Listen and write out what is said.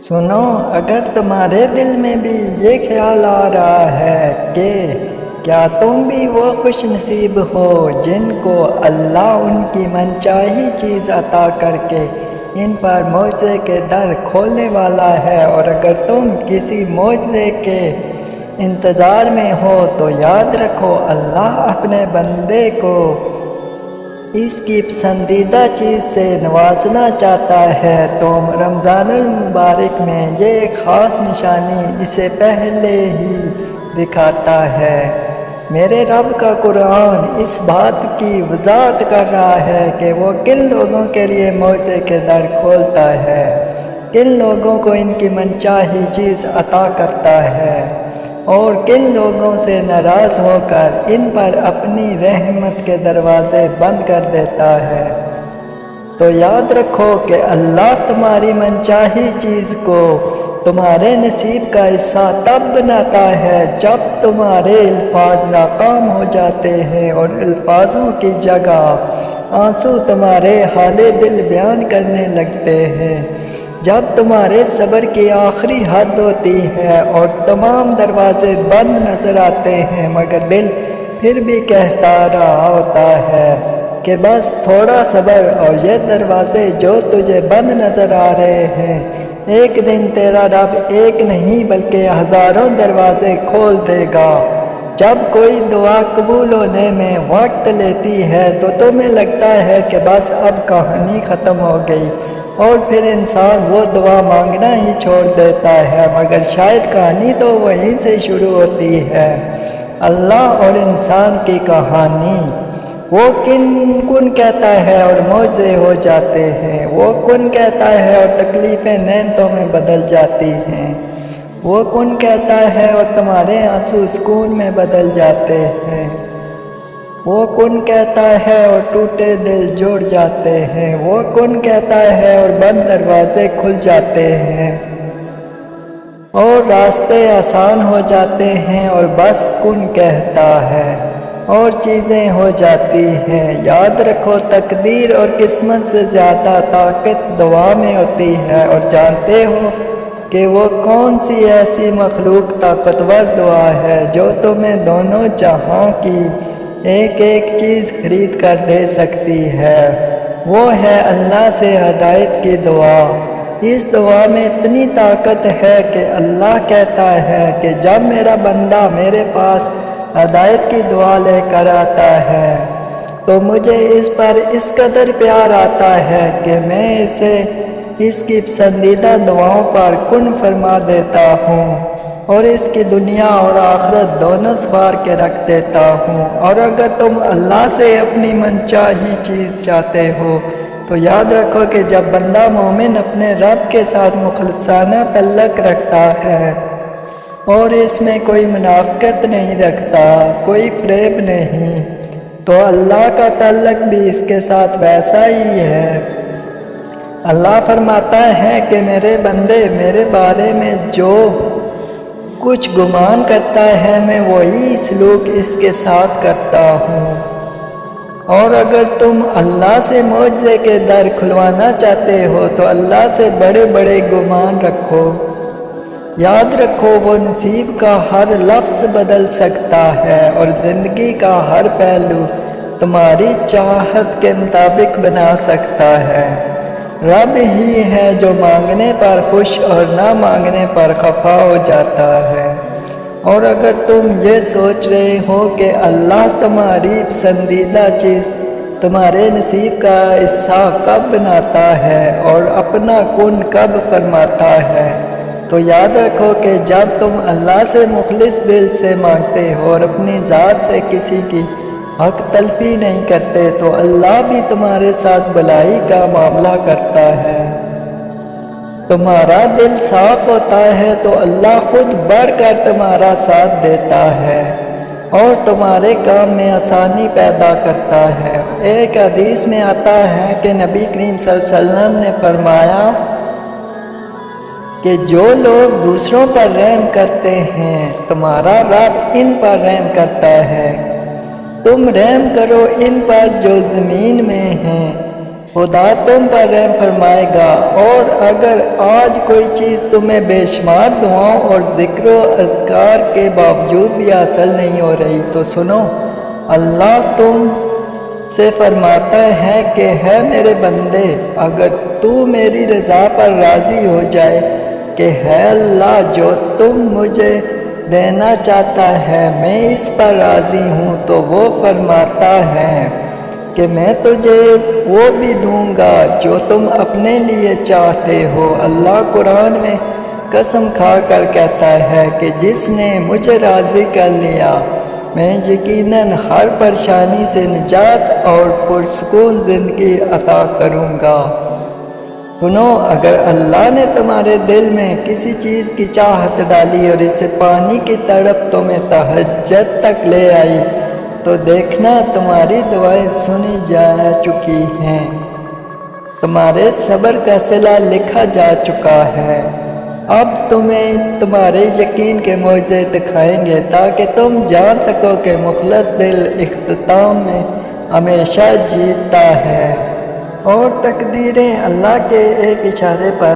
سنو، اگر تمہارے دل میں بھی یہ خیال آ رہا ہے کہ کیا تم بھی وہ خوش نصیب ہو جن کو اللہ ان کی منچاہی چیز عطا کر کے ان پر معجزے کے در کھولنے والا ہے، اور اگر تم کسی معجزے کے انتظار میں ہو تو یاد رکھو اللہ اپنے بندے کو اس کی پسندیدہ چیز سے نوازنا چاہتا ہے۔ تو رمضان المبارک میں یہ ایک خاص نشانی اسے پہلے ہی دکھاتا ہے۔ میرے رب کا قرآن اس بات کی وضاحت کر رہا ہے کہ وہ کن لوگوں کے لیے معجزے کے در کھولتا ہے، کن لوگوں کو ان کی منچاہی چیز عطا کرتا ہے اور کن لوگوں سے ناراض ہو کر ان پر اپنی رحمت کے دروازے بند کر دیتا ہے۔ تو یاد رکھو کہ اللہ تمہاری منچاہی چیز کو تمہارے نصیب کا حصہ تب بناتا ہے جب تمہارے الفاظ ناکام ہو جاتے ہیں اور الفاظوں کی جگہ آنسو تمہارے حال دل بیان کرنے لگتے ہیں، جب تمہارے صبر کی آخری حد ہوتی ہے اور تمام دروازے بند نظر آتے ہیں مگر دل پھر بھی کہتا رہا ہوتا ہے کہ بس تھوڑا صبر، اور یہ دروازے جو تجھے بند نظر آ رہے ہیں ایک دن تیرا رب ایک نہیں بلکہ ہزاروں دروازے کھول دے گا۔ جب کوئی دعا قبول ہونے میں وقت لیتی ہے تو تمہیں لگتا ہے کہ بس اب کہانی ختم ہو گئی اور پھر انسان وہ دعا مانگنا ہی چھوڑ دیتا ہے، مگر شاید کہانی تو وہیں سے شروع ہوتی ہے۔ اللہ اور انسان کی کہانی، وہ کن کہتا ہے اور معجزے ہو جاتے ہیں، وہ کن کہتا ہے اور تکلیفیں نعمتوں میں بدل جاتی ہیں، وہ کن کہتا ہے اور تمہارے آنسو سکون میں بدل جاتے ہیں، وہ کن کہتا ہے اور ٹوٹے دل جڑ جاتے ہیں، وہ کن کہتا ہے اور بند دروازے کھل جاتے ہیں اور راستے آسان ہو جاتے ہیں، اور بس کن کہتا ہے اور چیزیں ہو جاتی ہیں۔ یاد رکھو تقدیر اور قسمت سے زیادہ طاقت دعا میں ہوتی ہے، اور جانتے ہو کہ وہ کون سی ایسی مخلوق طاقتور دعا ہے جو تمہیں دونوں جہاں کی ایک ایک چیز خرید کر دے سکتی ہے، وہ ہے اللہ سے ہدایت کی دعا۔ اس دعا میں اتنی طاقت ہے کہ اللہ کہتا ہے کہ جب میرا بندہ میرے پاس ہدایت کی دعا لے کر آتا ہے تو مجھے اس پر اس قدر پیار آتا ہے کہ میں اسے اس کی پسندیدہ دعاؤں پر کن فرما دیتا ہوں اور اس کی دنیا اور آخرت دونوں سنوار کے رکھ دیتا ہوں۔ اور اگر تم اللہ سے اپنی منچاہی چیز چاہتے ہو تو یاد رکھو کہ جب بندہ مومن اپنے رب کے ساتھ مخلصانہ تعلق رکھتا ہے اور اس میں کوئی منافقت نہیں رکھتا، کوئی فریب نہیں، تو اللہ کا تعلق بھی اس کے ساتھ ویسا ہی ہے۔ اللہ فرماتا ہے کہ میرے بندے میرے بارے میں جو کچھ گمان کرتا ہے میں وہی سلوک اس کے ساتھ کرتا ہوں۔ اور اگر تم اللہ سے معجزے کے در کھلوانا چاہتے ہو تو اللہ سے بڑے بڑے گمان رکھو۔ یاد رکھو وہ نصیب کا ہر لفظ بدل سکتا ہے اور زندگی کا ہر پہلو تمہاری چاہت کے مطابق بنا سکتا ہے۔ رب ہی ہے جو مانگنے پر خوش اور نہ مانگنے پر خفا ہو جاتا ہے۔ اور اگر تم یہ سوچ رہے ہو کہ اللہ تمہاری پسندیدہ چیز تمہارے نصیب کا حصہ کب بناتا ہے اور اپنا کن کب فرماتا ہے، تو یاد رکھو کہ جب تم اللہ سے مخلص دل سے مانگتے ہو اور اپنی ذات سے کسی کی حق تلفی نہیں کرتے تو اللہ بھی تمہارے ساتھ بھلائی کا معاملہ کرتا ہے۔ تمہارا دل صاف ہوتا ہے تو اللہ خود بڑھ کر تمہارا ساتھ دیتا ہے اور تمہارے کام میں آسانی پیدا کرتا ہے۔ ایک حدیث میں آتا ہے کہ نبی کریم صلی اللہ علیہ وسلم نے فرمایا کہ جو لوگ دوسروں پر رحم کرتے ہیں تمہارا رب ان پر رحم کرتا ہے۔ تم رحم کرو ان پر جو زمین میں ہیں خدا تم پر رحم فرمائے گا۔ اور اگر آج کوئی چیز تمہیں بے شمار دعاؤں اور ذکر و اذکار کے باوجود بھی حاصل نہیں ہو رہی تو سنو، اللہ تم سے فرماتا ہے کہ ہے میرے بندے، اگر تو میری رضا پر راضی ہو جائے کہ ہے اللہ جو تم مجھے دینا چاہتا ہے میں اس پر راضی ہوں، تو وہ فرماتا ہے کہ میں تجھے وہ بھی دوں گا جو تم اپنے لیے چاہتے ہو۔ اللہ قرآن میں قسم کھا کر کہتا ہے کہ جس نے مجھے راضی کر لیا میں یقیناً ہر پریشانی سے نجات اور پرسکون زندگی عطا کروں گا۔ سنو، اگر اللہ نے تمہارے دل میں کسی چیز کی چاہت ڈالی اور اسے پانی کی تڑپ تمہیں تہجد تک لے آئی تو دیکھنا تمہاری دعائیں سنی جا چکی ہیں، تمہارے صبر کا صلہ لکھا جا چکا ہے۔ اب تمہیں تمہارے یقین کے معجزے دکھائیں گے تاکہ تم جان سکو کہ مخلص دل اختتام میں ہمیشہ جیتتا ہے، اور تقدیریں اللہ کے ایک اشارے پر